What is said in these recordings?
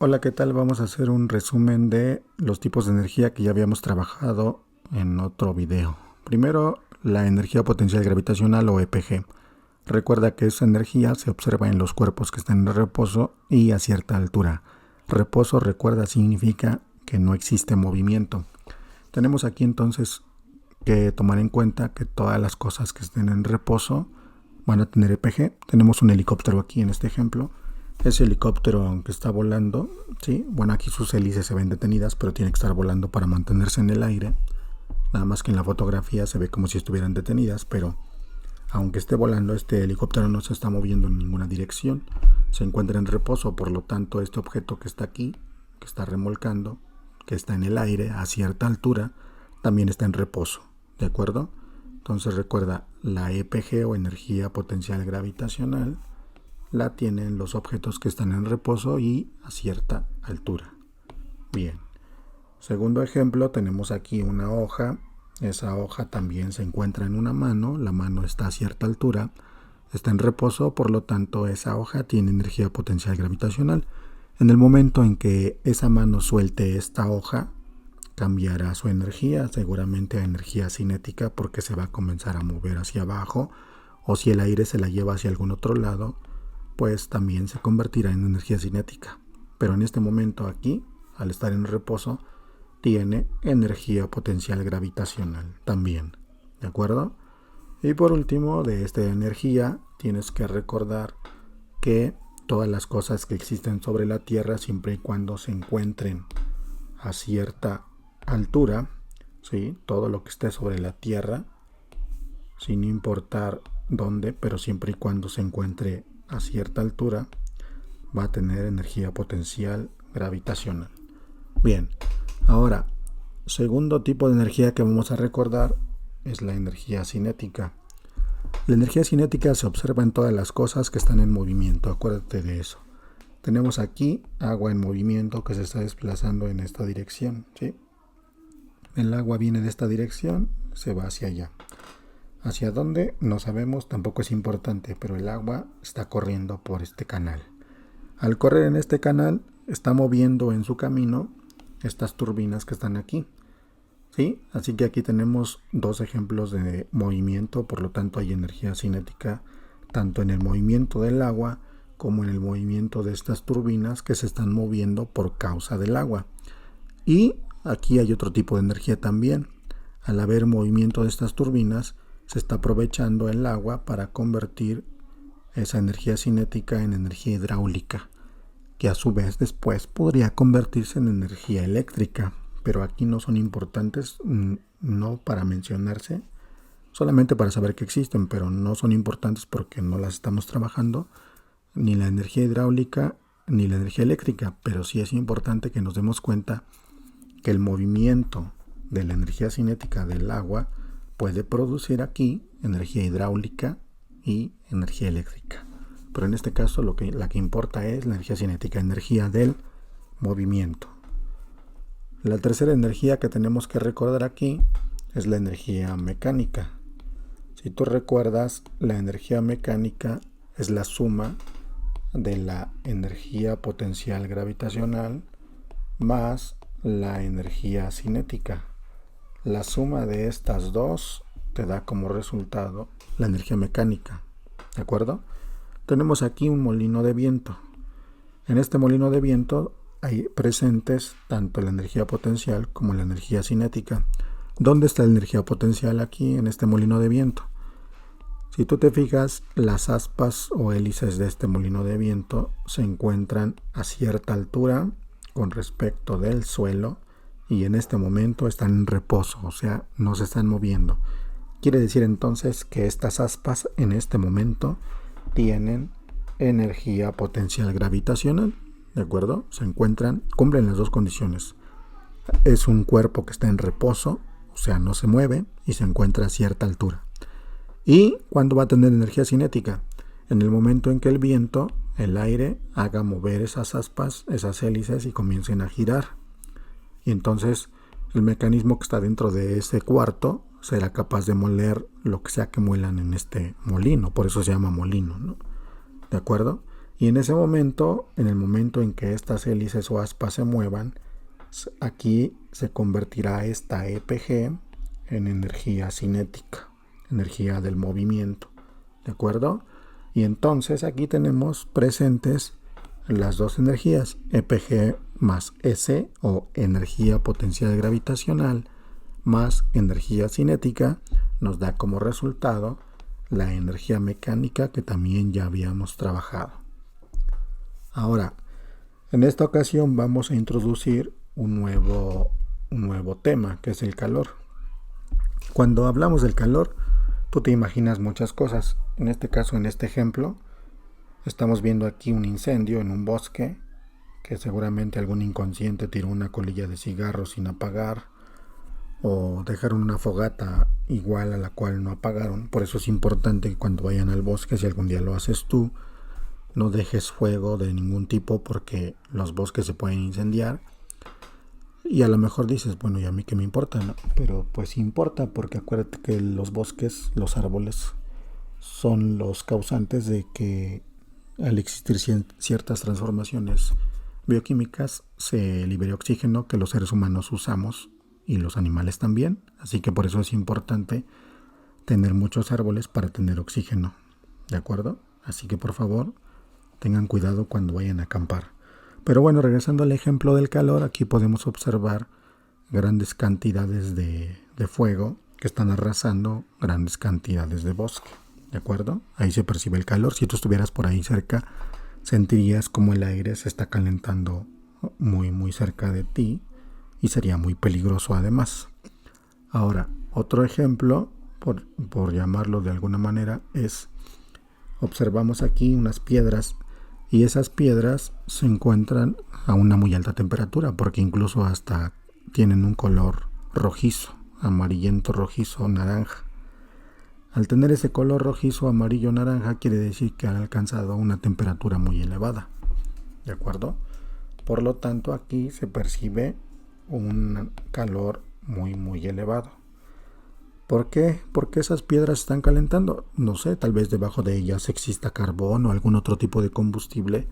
Hola, ¿qué tal? Vamos a hacer un resumen de los tipos de energía que ya habíamos trabajado en otro video. Primero, la energía potencial gravitacional o EPG. Recuerda que esa energía se observa en los cuerpos que están en reposo y a cierta altura. Reposo, recuerda, significa que no existe movimiento. Tenemos aquí entonces que tomar en cuenta que todas las cosas que estén en reposo van a tener EPG. Tenemos un helicóptero aquí en este ejemplo. Ese helicóptero, aunque está volando, ¿sí? Bueno, aquí sus hélices se ven detenidas, pero tiene que estar volando para mantenerse en el aire. Nada más que en la fotografía se ve como si estuvieran detenidas, pero aunque esté volando, este helicóptero no se está moviendo en ninguna dirección. Se encuentra en reposo, por lo tanto, este objeto que está aquí, que está remolcando, que está en el aire a cierta altura, también está en reposo, ¿de acuerdo? Entonces recuerda, la EPG o energía potencial gravitacional la tienen los objetos que están en reposo y a cierta altura. Bien. Segundo ejemplo, tenemos aquí una hoja. Esa hoja también se encuentra en una mano. La mano está a cierta altura. Está en reposo, por lo tanto esa hoja tiene energía potencial gravitacional. En el momento en que esa mano suelte esta hoja, cambiará su energía, seguramente a energía cinética, porque se va a comenzar a mover hacia abajo, o si el aire se la lleva hacia algún otro lado, pues también se convertirá en energía cinética. Pero en este momento aquí, al estar en reposo, tiene energía potencial gravitacional también, ¿de acuerdo? Y por último, de esta energía tienes que recordar que todas las cosas que existen sobre la Tierra, siempre y cuando se encuentren a cierta altura, ¿sí? Todo lo que esté sobre la Tierra, sin importar dónde, pero siempre y cuando se encuentre a cierta altura, va a tener energía potencial gravitacional. Bien, ahora, segundo tipo de energía que vamos a recordar es la energía cinética. La energía cinética se observa en todas las cosas que están en movimiento, acuérdate de eso. Tenemos aquí agua en movimiento que se está desplazando en esta dirección, ¿sí? El agua viene de esta dirección, se va hacia allá. Hacia dónde no sabemos, tampoco es importante, pero el agua está corriendo por este canal. Al correr en este canal, está moviendo en su camino estas turbinas que están aquí, ¿sí? Así que aquí tenemos dos ejemplos de movimiento, por lo tanto hay energía cinética tanto en el movimiento del agua como en el movimiento de estas turbinas que se están moviendo por causa del agua. Y aquí hay otro tipo de energía también. Al haber movimiento de estas turbinas, se está aprovechando el agua para convertir esa energía cinética en energía hidráulica, que a su vez después podría convertirse en energía eléctrica, pero aquí no son importantes, no para mencionarse, solamente para saber que existen, pero no son importantes porque no las estamos trabajando, ni la energía hidráulica ni la energía eléctrica, pero sí es importante que nos demos cuenta que el movimiento de la energía cinética del agua puede producir aquí energía hidráulica y energía eléctrica. Pero en este caso la que importa es la energía cinética, energía del movimiento. La tercera energía que tenemos que recordar aquí es la energía mecánica. Si tú recuerdas, la energía mecánica es la suma de la energía potencial gravitacional más la energía cinética. La suma de estas dos te da como resultado la energía mecánica, ¿de acuerdo? Tenemos aquí un molino de viento. En este molino de viento hay presentes tanto la energía potencial como la energía cinética. ¿Dónde está la energía potencial aquí en este molino de viento? Si tú te fijas, las aspas o hélices de este molino de viento se encuentran a cierta altura con respecto del suelo y en este momento están en reposo, o sea, no se están moviendo. Quiere decir entonces que estas aspas en este momento tienen energía potencial gravitacional, ¿de acuerdo? Se encuentran, cumplen las dos condiciones. Es un cuerpo que está en reposo, o sea, no se mueve y se encuentra a cierta altura. ¿Y cuándo va a tener energía cinética? En el momento en que el viento, el aire, haga mover esas aspas, esas hélices y comiencen a girar. Y entonces el mecanismo que está dentro de ese cuarto será capaz de moler lo que sea que muelan en este molino. Por eso se llama molino, ¿no? ¿De acuerdo? Y en ese momento, en el momento en que estas hélices o aspas se muevan, aquí se convertirá esta EPG en energía cinética, energía del movimiento, ¿de acuerdo? Y entonces aquí tenemos presentes las dos energías, EPG más S o energía potencial gravitacional más energía cinética, nos da como resultado la energía mecánica que también ya habíamos trabajado. Ahora, en esta ocasión vamos a introducir un nuevo tema, que es el calor. Cuando hablamos del calor, tú te imaginas muchas cosas. En este caso, en este ejemplo, estamos viendo aquí un incendio en un bosque, que seguramente algún inconsciente tiró una colilla de cigarro sin apagar, o dejaron una fogata igual a la cual no apagaron. Por eso es importante que cuando vayan al bosque, si algún día lo haces tú, no dejes fuego de ningún tipo, porque los bosques se pueden incendiar. Y a lo mejor dices, bueno, ¿y a mí qué me importa? ¿No? Pero pues importa, porque acuérdate que los bosques, los árboles, son los causantes de que al existir ciertas transformaciones bioquímicas se libere oxígeno que los seres humanos usamos y los animales también. Así que por eso es importante tener muchos árboles para tener oxígeno, ¿de acuerdo? Así que por favor tengan cuidado cuando vayan a acampar. Pero bueno, regresando al ejemplo del calor, aquí podemos observar grandes cantidades de fuego que están arrasando grandes cantidades de bosque, ¿de acuerdo? Ahí se percibe el calor. Si tú estuvieras por ahí cerca, sentirías como el aire se está calentando muy, muy cerca de ti y sería muy peligroso además. Ahora, otro ejemplo, por llamarlo de alguna manera, es, observamos aquí unas piedras y esas piedras se encuentran a una muy alta temperatura, porque incluso hasta tienen un color rojizo, amarillento, rojizo, naranja. Al tener ese color rojizo, amarillo, naranja, quiere decir que han alcanzado una temperatura muy elevada, ¿de acuerdo? Por lo tanto, aquí se percibe un calor muy, muy elevado. ¿Por qué? Porque esas piedras están calentando. No sé, tal vez debajo de ellas exista carbón o algún otro tipo de combustible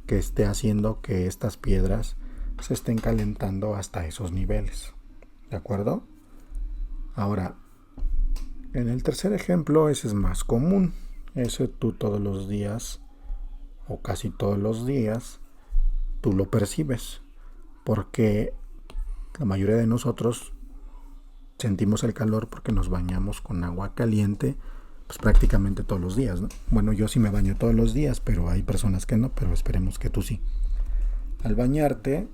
que esté haciendo que estas piedras se estén calentando hasta esos niveles. ¿De acuerdo? Ahora, en el tercer ejemplo, ese es más común. Ese tú todos los días, o casi todos los días, tú lo percibes. Porque la mayoría de nosotros sentimos el calor porque nos bañamos con agua caliente pues prácticamente todos los días, ¿no? Bueno, yo sí me baño todos los días, pero hay personas que no, pero esperemos que tú sí. Al bañarte,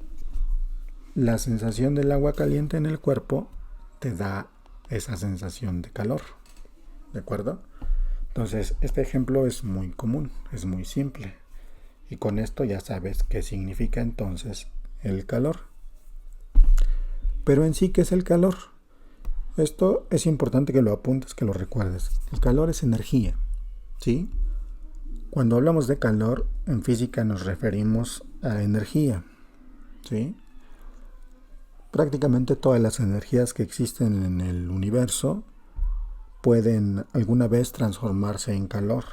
la sensación del agua caliente en el cuerpo te da esa sensación de calor, ¿de acuerdo? Entonces, este ejemplo es muy común, es muy simple. Y con esto ya sabes qué significa entonces el calor. Pero en sí, ¿qué es el calor? Esto es importante que lo apuntes, que lo recuerdes. El calor es energía, ¿sí? Cuando hablamos de calor, en física nos referimos a energía, ¿sí? Prácticamente todas las energías que existen en el universo pueden alguna vez transformarse en calor.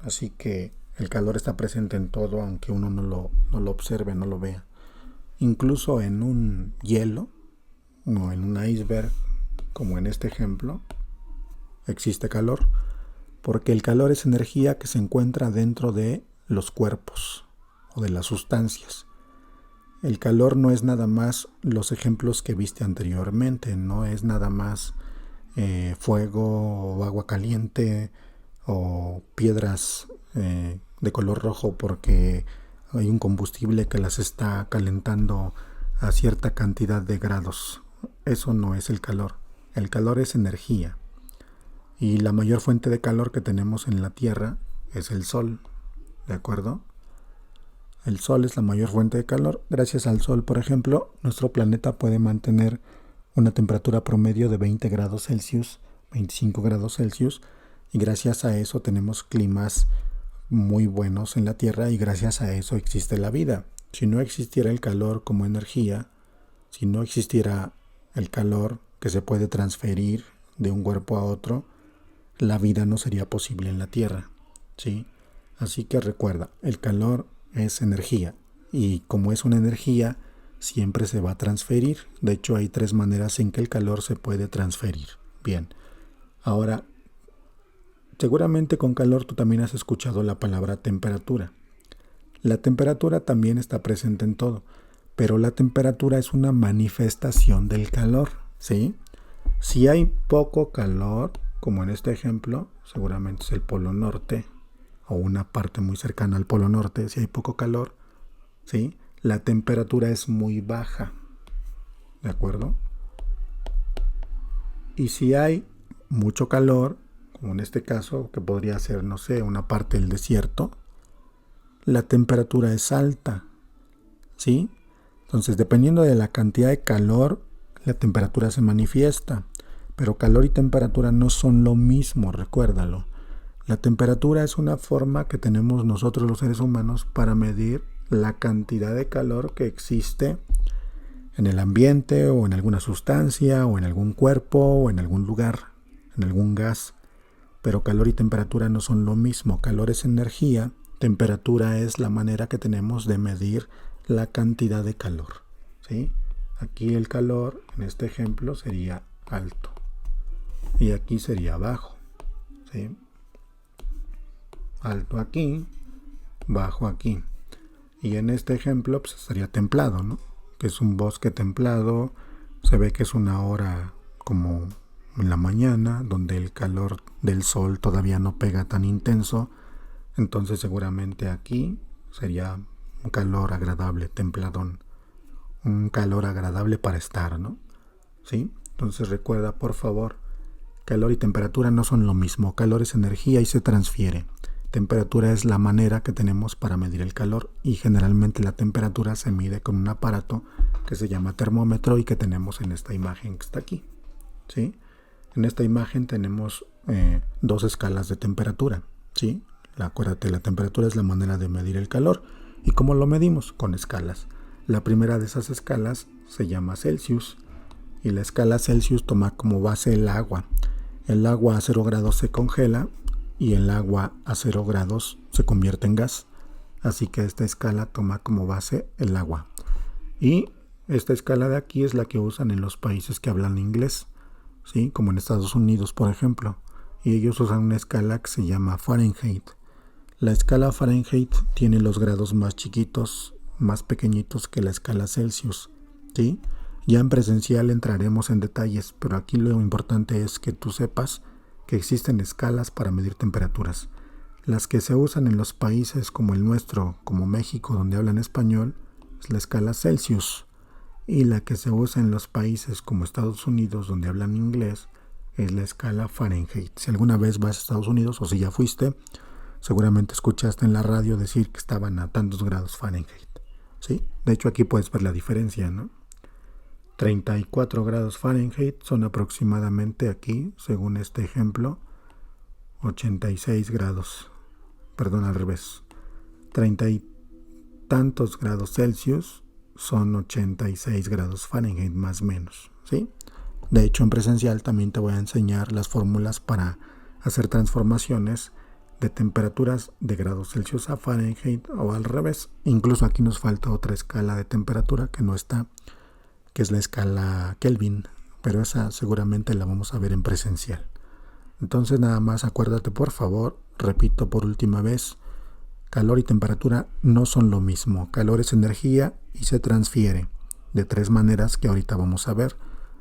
Así que el calor está presente en todo, aunque uno no lo observe, no lo vea. Incluso en un hielo o en un iceberg, como en este ejemplo, existe calor, porque el calor es energía que se encuentra dentro de los cuerpos o de las sustancias. El calor no es nada más los ejemplos que viste anteriormente, no es nada más fuego o agua caliente o piedras de color rojo porque hay un combustible que las está calentando a cierta cantidad de grados. Eso no es el calor. El calor es energía. Y la mayor fuente de calor que tenemos en la Tierra es el Sol. ¿De acuerdo? El Sol es la mayor fuente de calor. Gracias al Sol, por ejemplo, nuestro planeta puede mantener una temperatura promedio de 20 grados Celsius, 25 grados Celsius. Y gracias a eso tenemos climas muy buenos en la Tierra y gracias a eso existe la vida. Si no existiera el calor como energía, si no existiera el calor que se puede transferir de un cuerpo a otro, la vida no sería posible en la Tierra, ¿sí? Así que recuerda, el calor es energía y como es una energía, siempre se va a transferir. De hecho, hay 3 maneras en que el calor se puede transferir. Bien, ahora, seguramente con calor tú también has escuchado la palabra temperatura. La temperatura también está presente en todo, pero la temperatura es una manifestación del calor, ¿sí? Si hay poco calor, como en este ejemplo, seguramente es el Polo Norte o una parte muy cercana al Polo Norte, si hay poco calor, ¿sí? La temperatura es muy baja, ¿de acuerdo? Y si hay mucho calor, como en este caso, que podría ser, no sé, una parte del desierto, la temperatura es alta, ¿sí? Entonces, dependiendo de la cantidad de calor, la temperatura se manifiesta. Pero calor y temperatura no son lo mismo, recuérdalo. La temperatura es una forma que tenemos nosotros los seres humanos para medir la cantidad de calor que existe en el ambiente o en alguna sustancia o en algún cuerpo o en algún lugar, en algún gas. Pero calor y temperatura no son lo mismo. Calor es energía, temperatura es la manera que tenemos de medir la cantidad de calor, ¿sí? Aquí el calor, en este ejemplo, sería alto y aquí sería bajo, ¿sí? Alto aquí, bajo aquí. Y en este ejemplo pues sería templado, ¿no? Que es un bosque templado, se ve que es una hora como en la mañana, donde el calor del sol todavía no pega tan intenso, entonces seguramente aquí sería un calor agradable, templadón, un calor agradable para estar, ¿no? ¿Sí? Entonces recuerda, por favor, calor y temperatura no son lo mismo. Calor es energía y se transfiere. Temperatura es la manera que tenemos para medir el calor y generalmente la temperatura se mide con un aparato que se llama termómetro y que tenemos en esta imagen que está aquí, ¿sí? En esta imagen tenemos 2 escalas de temperatura, ¿sí? Acuérdate, la temperatura es la manera de medir el calor. ¿Y cómo lo medimos? Con escalas. La primera de esas escalas se llama Celsius y la escala Celsius toma como base el agua. El agua a 0 grados se congela y el agua a 0 grados se convierte en gas. Así que esta escala toma como base el agua. Y esta escala de aquí es la que usan en los países que hablan inglés, ¿sí? Como en Estados Unidos, por ejemplo. Y ellos usan una escala que se llama Fahrenheit. La escala Fahrenheit tiene los grados más chiquitos, más pequeñitos que la escala Celsius, ¿sí? Ya en presencial entraremos en detalles, pero aquí lo importante es que tú sepas que existen escalas para medir temperaturas. Las que se usan en los países como el nuestro, como México, donde hablan español, es la escala Celsius. Y la que se usa en los países como Estados Unidos, donde hablan inglés, es la escala Fahrenheit. Si alguna vez vas a Estados Unidos o si ya fuiste, seguramente escuchaste en la radio decir que estaban a tantos grados Fahrenheit, ¿sí? De hecho, aquí puedes ver la diferencia, ¿no? 34 grados Fahrenheit son aproximadamente aquí, según este ejemplo, 86 grados. Perdón, al revés. 30 y tantos grados Celsius son 86 grados Fahrenheit más o menos, ¿sí? De hecho, en presencial también te voy a enseñar las fórmulas para hacer transformaciones de temperaturas de grados Celsius a Fahrenheit o al revés. Incluso aquí nos falta otra escala de temperatura que no está, que es la escala Kelvin, pero esa seguramente la vamos a ver en presencial. Entonces nada más acuérdate, por favor, repito por última vez, calor y temperatura no son lo mismo. Calor es energía y se transfiere de 3 maneras que ahorita vamos a ver.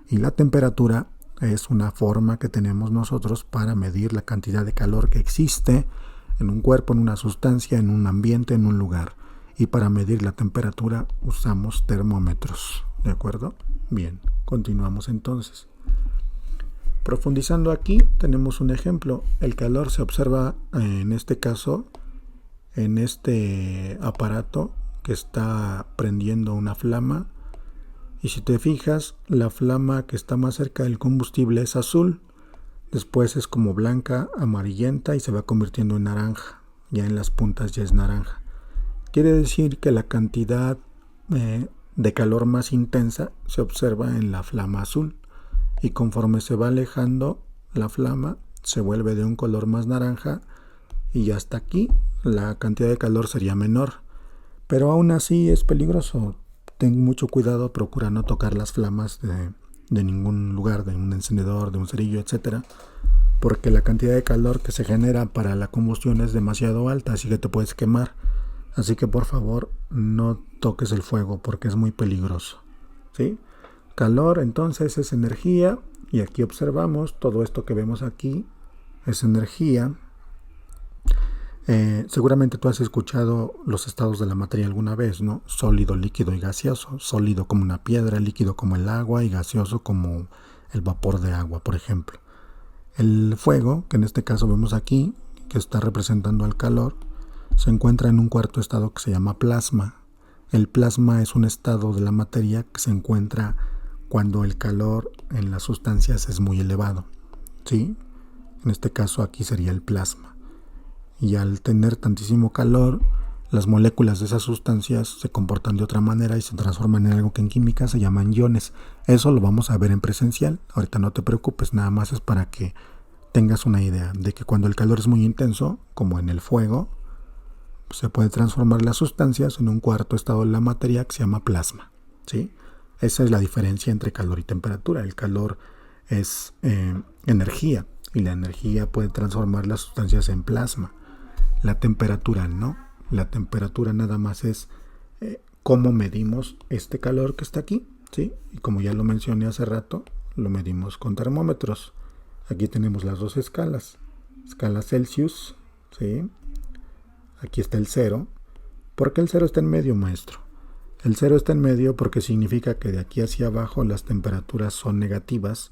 Y la temperatura es una forma que tenemos nosotros para medir la cantidad de calor que existe en un cuerpo, en una sustancia, en un ambiente, en un lugar. Y para medir la temperatura usamos termómetros, ¿de acuerdo? Bien, continuamos entonces. Profundizando aquí, tenemos un ejemplo. El calor se observa en este caso en este aparato que está prendiendo una flama. Y si te fijas, la flama que está más cerca del combustible es azul. Después es como blanca, amarillenta y se va convirtiendo en naranja. Ya en las puntas ya es naranja. Quiere decir que la cantidad de calor más intensa se observa en la flama azul. Y conforme se va alejando la flama, se vuelve de un color más naranja y hasta aquí la cantidad de calor sería menor. Pero aún así es peligroso. Ten mucho cuidado, procura no tocar las flamas de ningún lugar, de un encendedor, de un cerillo, etcétera, porque la cantidad de calor que se genera para la combustión es demasiado alta, así que te puedes quemar. Así que por favor no toques el fuego porque es muy peligroso. ¿Sí? Calor entonces es energía, y aquí observamos todo esto que vemos aquí es energía. Seguramente tú has escuchado los estados de la materia alguna vez, ¿no? Sólido, líquido y gaseoso. Sólido como una piedra, líquido como el agua y gaseoso como el vapor de agua, por ejemplo. El fuego, que en este caso vemos aquí, que está representando al calor, se encuentra en un cuarto estado que se llama plasma. El plasma es un estado de la materia que se encuentra cuando el calor en las sustancias es muy elevado, ¿sí? En este caso aquí sería el plasma. Y al tener tantísimo calor, las moléculas de esas sustancias se comportan de otra manera y se transforman en algo que en química se llaman iones. Eso lo vamos a ver en presencial. Ahorita no te preocupes, nada más es para que tengas una idea de que cuando el calor es muy intenso, como en el fuego, se puede transformar las sustancias en un cuarto estado de la materia que se llama plasma, ¿sí? Esa es la diferencia entre calor y temperatura. El calor es energía, y la energía puede transformar las sustancias en plasma. La temperatura no. La temperatura nada más es cómo medimos este calor que está aquí, ¿sí? Y como ya lo mencioné hace rato, lo medimos con termómetros. Aquí tenemos las dos escalas. Escala Celsius, ¿sí? Aquí está el 0. ¿Por qué el 0 está en medio, maestro? El 0 está en medio porque significa que de aquí hacia abajo las temperaturas son negativas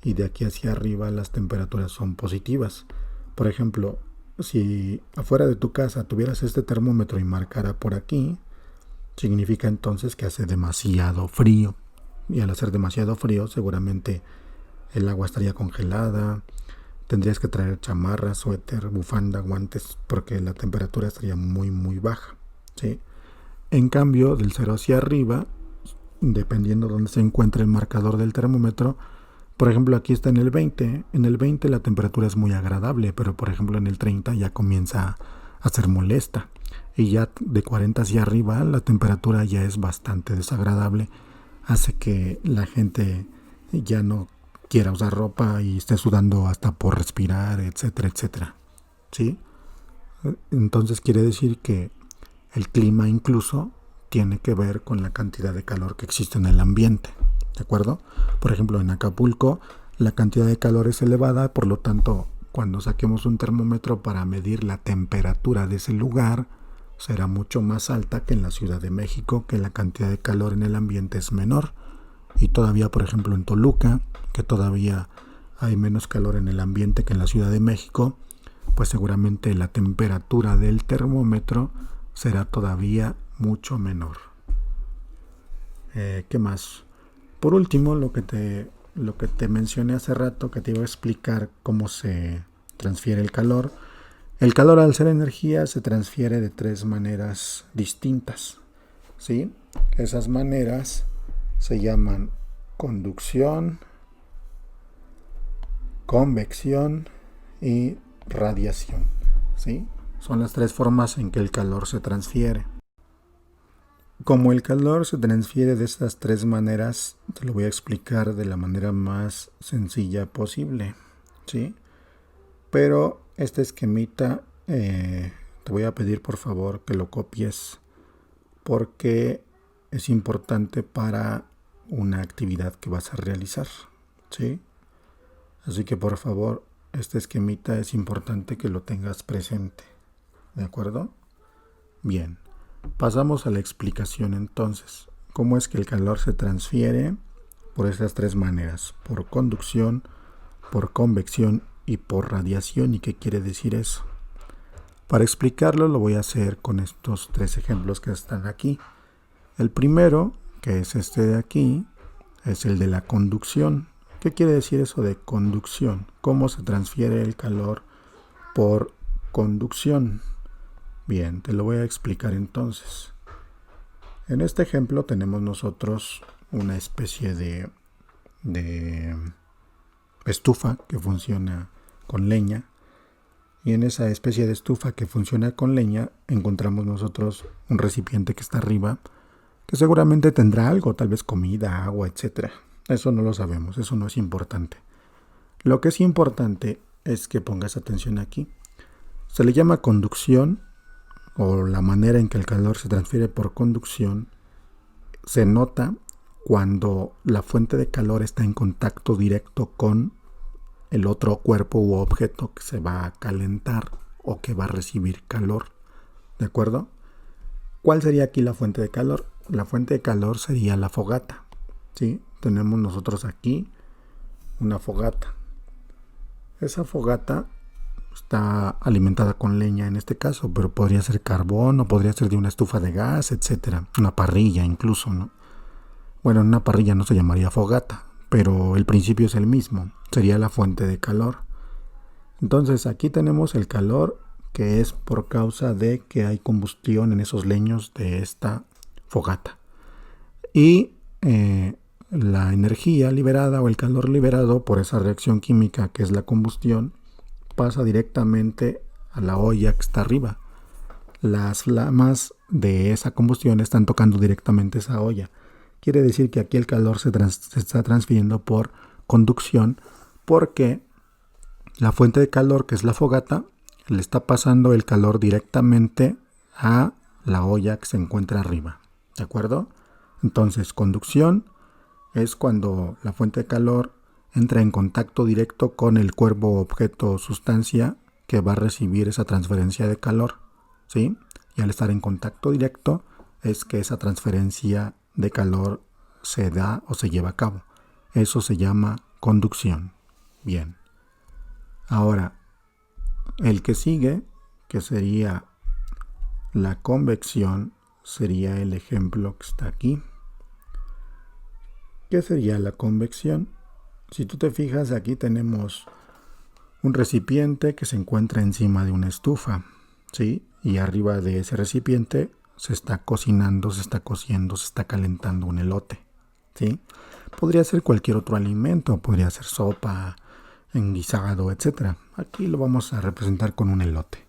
y de aquí hacia arriba las temperaturas son positivas. Por ejemplo, si afuera de tu casa tuvieras este termómetro y marcara por aquí, significa entonces que hace demasiado frío. Y al hacer demasiado frío, seguramente el agua estaría congelada. Tendrías que traer chamarra, suéter, bufanda, guantes, porque la temperatura estaría muy, muy baja, ¿sí? En cambio, del 0 hacia arriba, dependiendo de dónde se encuentre el marcador del termómetro, por ejemplo, aquí está en el 20. En el 20 la temperatura es muy agradable, pero por ejemplo en el 30 ya comienza a ser molesta. Y ya de 40 hacia arriba la temperatura ya es bastante desagradable. Hace que la gente ya no quiera usar ropa y esté sudando hasta por respirar, etcétera, etcétera. ¿Sí? Entonces quiere decir que el clima incluso tiene que ver con la cantidad de calor que existe en el ambiente. ¿De acuerdo? Por ejemplo, en Acapulco la cantidad de calor es elevada, por lo tanto, cuando saquemos un termómetro para medir la temperatura de ese lugar, será mucho más alta que en la Ciudad de México, que la cantidad de calor en el ambiente es menor. Y todavía, por ejemplo, en Toluca, que todavía hay menos calor en el ambiente que en la Ciudad de México, pues seguramente la temperatura del termómetro será todavía mucho menor. ¿Qué más? Por último, lo que te mencioné hace rato, que te iba a explicar cómo se transfiere el calor. El calor, al ser energía, se transfiere de 3 maneras distintas, ¿sí? Esas maneras se llaman conducción, convección y radiación, ¿sí? Son las 3 formas en que el calor se transfiere. Como el calor se transfiere de estas 3 maneras, te lo voy a explicar de la manera más sencilla posible, ¿sí? Pero este esquemita te voy a pedir por favor que lo copies, porque es importante para una actividad que vas a realizar, ¿sí? Así que por favor, este esquemita es importante que lo tengas presente, ¿de acuerdo? Bien. Pasamos a la explicación entonces. ¿Cómo es que el calor se transfiere? Por estas 3 maneras: por conducción, por convección y por radiación. ¿Y qué quiere decir eso? Para explicarlo lo voy a hacer con estos 3 ejemplos que están aquí. El primero, que es este de aquí, es el de la conducción. ¿Qué quiere decir eso de conducción? ¿Cómo se transfiere el calor por conducción? Bien, te lo voy a explicar entonces. En este ejemplo tenemos nosotros una especie de estufa que funciona con leña, Y en esa especie de estufa que funciona con leña, encontramos nosotros un recipiente que está arriba, que seguramente tendrá algo, tal vez comida, agua, etc. Eso no lo sabemos, eso no es importante. Lo que es importante es que pongas atención aquí. Se le llama conducción, o la manera en que el calor se transfiere por conducción. Se nota cuando la fuente de calor está en contacto directo con el otro cuerpo u objeto que se va a calentar o que va a recibir calor. ¿De acuerdo? ¿Cuál sería aquí la fuente de calor? La fuente de calor sería la fogata. ¿Sí? Tenemos nosotros aquí una fogata. Esa fogata está alimentada con leña en este caso, pero podría ser carbón o podría ser de una estufa de gas, etcétera. Una parrilla incluso, ¿no? Bueno, en una parrilla no se llamaría fogata, pero el principio es el mismo. Sería la fuente de calor. Entonces aquí tenemos el calor que es por causa de que hay combustión en esos leños de esta fogata. Y la energía liberada o el calor liberado por esa reacción química que es la combustión pasa directamente a la olla que está arriba. Las flamas de esa combustión están tocando directamente esa olla. Quiere decir que aquí el calor se está transfiriendo por conducción porque la fuente de calor, que es la fogata, le está pasando el calor directamente a la olla que se encuentra arriba. ¿De acuerdo? Entonces, conducción es cuando la fuente de calor entra en contacto directo con el cuerpo, objeto o sustancia que va a recibir esa transferencia de calor. ¿Sí? Y al estar en contacto directo es que esa transferencia de calor se da o se lleva a cabo. Eso se llama conducción. Bien. Ahora, el que sigue, que sería la convección, sería el ejemplo que está aquí. ¿Qué sería la convección? Si tú te fijas, aquí tenemos un recipiente que se encuentra encima de una estufa, ¿sí? Y arriba de ese recipiente se está cocinando, se está cociendo, se está calentando un elote, ¿sí? Podría ser cualquier otro alimento, podría ser sopa, enguisado, etc. Aquí lo vamos a representar con un elote.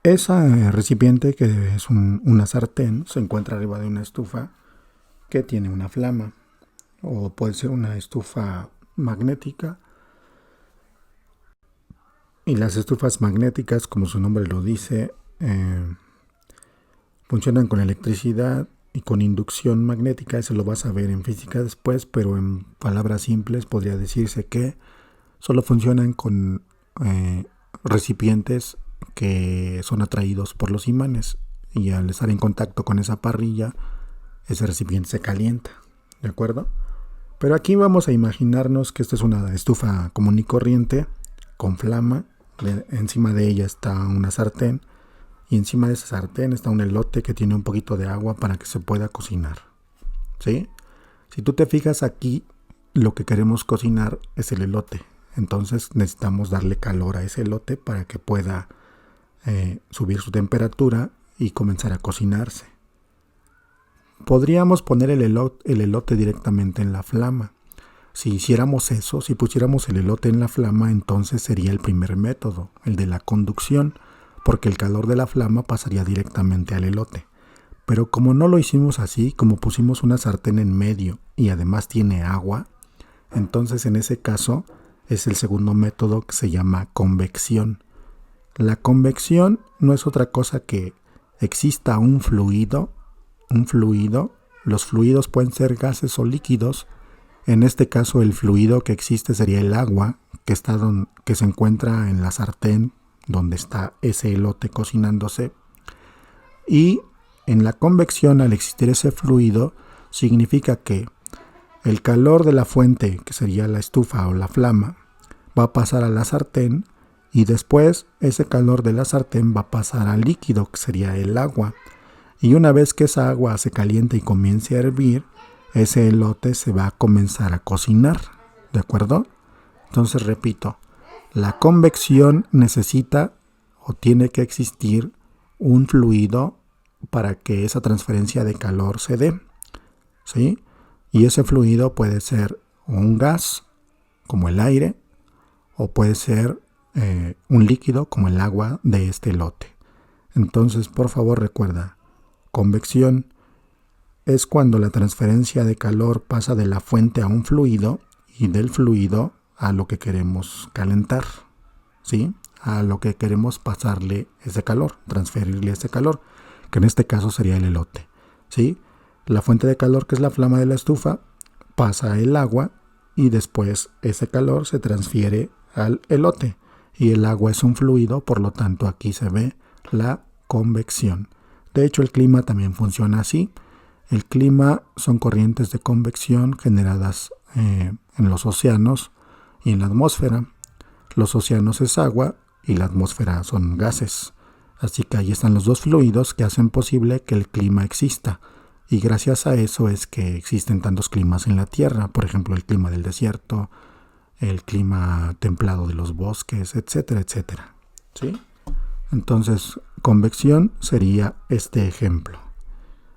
Ese recipiente, que es una sartén, se encuentra arriba de una estufa que tiene una flama, o puede ser una estufa magnética. Y las estufas magnéticas, como su nombre lo dice, funcionan con electricidad y con inducción magnética. Eso lo vas a ver en física después, pero en palabras simples podría decirse que solo funcionan con recipientes que son atraídos por los imanes, y al estar en contacto con esa parrilla, ese recipiente se calienta, ¿de acuerdo? Pero aquí vamos a imaginarnos que esta es una estufa común y corriente con flama. Encima de ella está una sartén, y encima de esa sartén está un elote que tiene un poquito de agua para que se pueda cocinar, ¿sí? Si tú te fijas aquí, lo que queremos cocinar es el elote. Entonces necesitamos darle calor a ese elote para que pueda subir su temperatura y comenzar a cocinarse. Podríamos poner el elote directamente en la flama. Si hiciéramos eso, si pusiéramos el elote en la flama, entonces sería el primer método, el de la conducción, porque el calor de la flama pasaría directamente al elote. Pero como no lo hicimos así, como pusimos una sartén en medio y además tiene agua, entonces en ese caso es el segundo método, que se llama convección. La convección no es otra cosa que exista un fluido. Los fluidos pueden ser gases o líquidos. En este caso el fluido que existe sería el agua que se encuentra en la sartén donde está ese elote cocinándose. Y en la convección, al existir ese fluido, significa que el calor de la fuente, que sería la estufa o la flama, va a pasar a la sartén, y después ese calor de la sartén va a pasar al líquido, que sería el agua. Y una vez que esa agua se caliente y comience a hervir, ese elote se va a comenzar a cocinar, ¿de acuerdo? Entonces repito, la convección necesita o tiene que existir un fluido para que esa transferencia de calor se dé, ¿sí? Y ese fluido puede ser un gas, como el aire, o puede ser un líquido como el agua de este elote. Entonces, por favor, recuerda, convección es cuando la transferencia de calor pasa de la fuente a un fluido y del fluido a lo que queremos calentar, ¿sí? A lo que queremos pasarle ese calor, transferirle ese calor, que en este caso sería el elote, ¿sí? La fuente de calor, que es la flama de la estufa, pasa el agua y después ese calor se transfiere al elote. Y el agua es un fluido, por lo tanto aquí se ve la convección. De hecho, el clima también funciona así. El clima son corrientes de convección generadas en los océanos y en la atmósfera. Los océanos es agua y la atmósfera son gases. Así que ahí están los dos fluidos que hacen posible que el clima exista. Y gracias a eso es que existen tantos climas en la Tierra. Por ejemplo, el clima del desierto, el clima templado de los bosques, etcétera, etcétera. ¿Sí? Entonces, convección sería este ejemplo.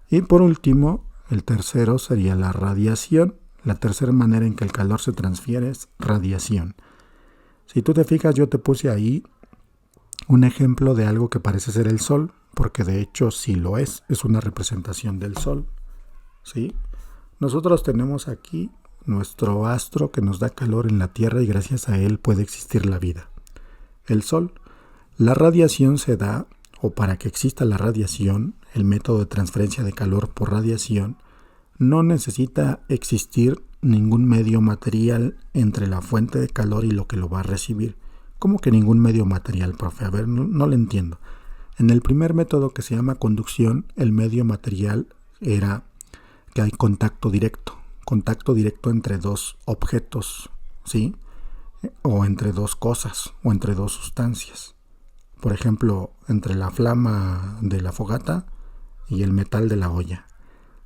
Y por último, el tercero sería la radiación. La tercera manera en que el calor se transfiere es radiación. Si tú te fijas, yo te puse ahí un ejemplo de algo que parece ser el Sol, porque de hecho sí lo es una representación del Sol, ¿sí? Nosotros tenemos aquí nuestro astro que nos da calor en la Tierra y gracias a él puede existir la vida. El Sol. La radiación se da, o para que exista la radiación, el método de transferencia de calor por radiación, no necesita existir ningún medio material entre la fuente de calor y lo que lo va a recibir. ¿Cómo que ningún medio material, profe? A ver, no lo entiendo. En el primer método, que se llama conducción, el medio material era que hay contacto directo entre dos objetos, ¿sí? O entre dos cosas, o entre dos sustancias. Por ejemplo, entre la flama de la fogata y el metal de la olla.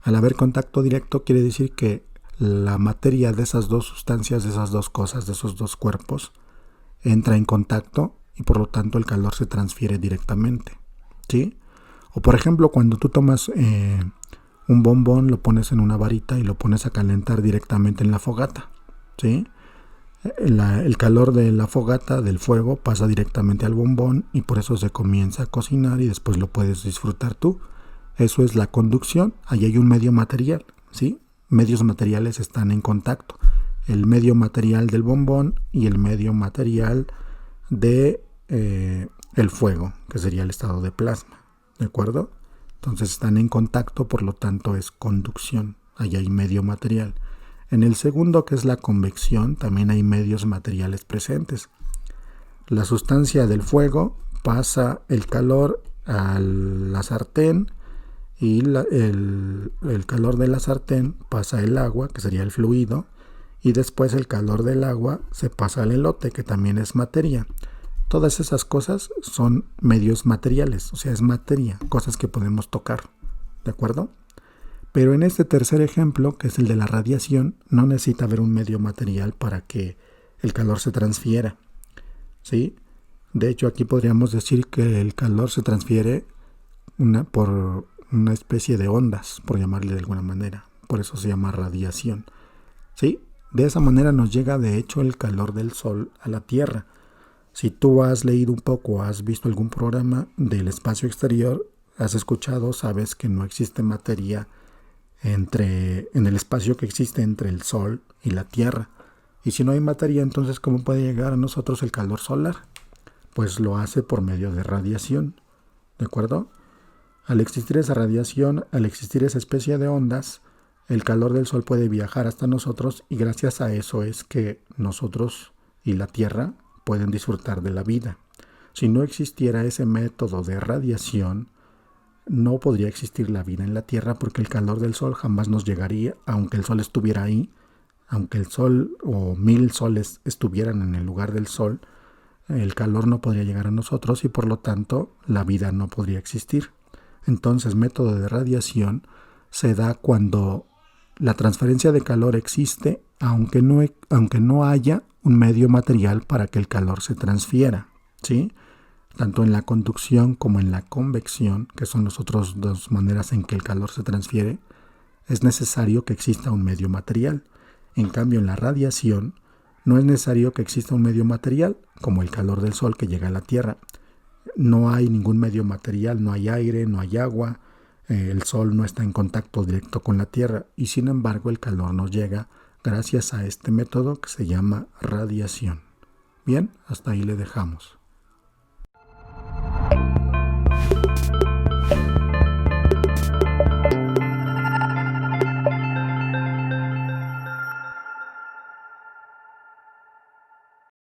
Al haber contacto directo quiere decir que la materia de esas dos sustancias, de esas dos cosas, de esos dos cuerpos, entra en contacto y por lo tanto el calor se transfiere directamente, ¿sí? O por ejemplo, cuando tú tomas un bombón, lo pones en una varita y lo pones a calentar directamente en la fogata, ¿sí? El calor de la fogata, del fuego, pasa directamente al bombón y por eso se comienza a cocinar y después lo puedes disfrutar tú. Eso es la conducción. Ahí hay un medio material, ¿sí? Medios materiales están en contacto. El medio material del bombón y el medio material de el fuego, que sería el estado de plasma, ¿de acuerdo? Entonces están en contacto, por lo tanto es conducción. Ahí hay medio material. En el segundo, que es la convección, también hay medios materiales presentes. La sustancia del fuego pasa el calor a la sartén y el calor de la sartén pasa el agua, que sería el fluido, y después el calor del agua se pasa al elote, que también es materia. Todas esas cosas son medios materiales, o sea, es materia, cosas que podemos tocar, ¿de acuerdo? Pero en este tercer ejemplo, que es el de la radiación, no necesita haber un medio material para que el calor se transfiera, ¿sí? De hecho, aquí podríamos decir que el calor se transfiere por una especie de ondas, por llamarle de alguna manera. Por eso se llama radiación, ¿sí? De esa manera nos llega, de hecho, el calor del Sol a la Tierra. Si tú has leído un poco, has visto algún programa del espacio exterior, has escuchado, sabes que no existe materia en el espacio que existe entre el Sol y la Tierra. Y si no hay materia, entonces ¿cómo puede llegar a nosotros el calor solar? Pues lo hace por medio de radiación, ¿de acuerdo? Al existir esa radiación, al existir esa especie de ondas, el calor del Sol puede viajar hasta nosotros y gracias a eso es que nosotros y la Tierra pueden disfrutar de la vida. Si no existiera ese método de radiación, no podría existir la vida en la Tierra porque el calor del Sol jamás nos llegaría, aunque el Sol estuviera ahí, aunque el Sol o 1000 soles estuvieran en el lugar del Sol, el calor no podría llegar a nosotros y por lo tanto la vida no podría existir. Entonces, método de radiación se da cuando la transferencia de calor existe, aunque no haya un medio material para que el calor se transfiera, ¿sí? Tanto en la conducción como en la convección, que son las otras dos maneras en que el calor se transfiere, es necesario que exista un medio material. En cambio, en la radiación No es necesario que exista un medio material, como el calor del sol que llega a la Tierra. No hay ningún medio material, no hay aire, no hay agua, el sol no está en contacto directo con la Tierra y sin embargo el calor nos llega gracias a este método que se llama radiación. Bien, hasta ahí le dejamos.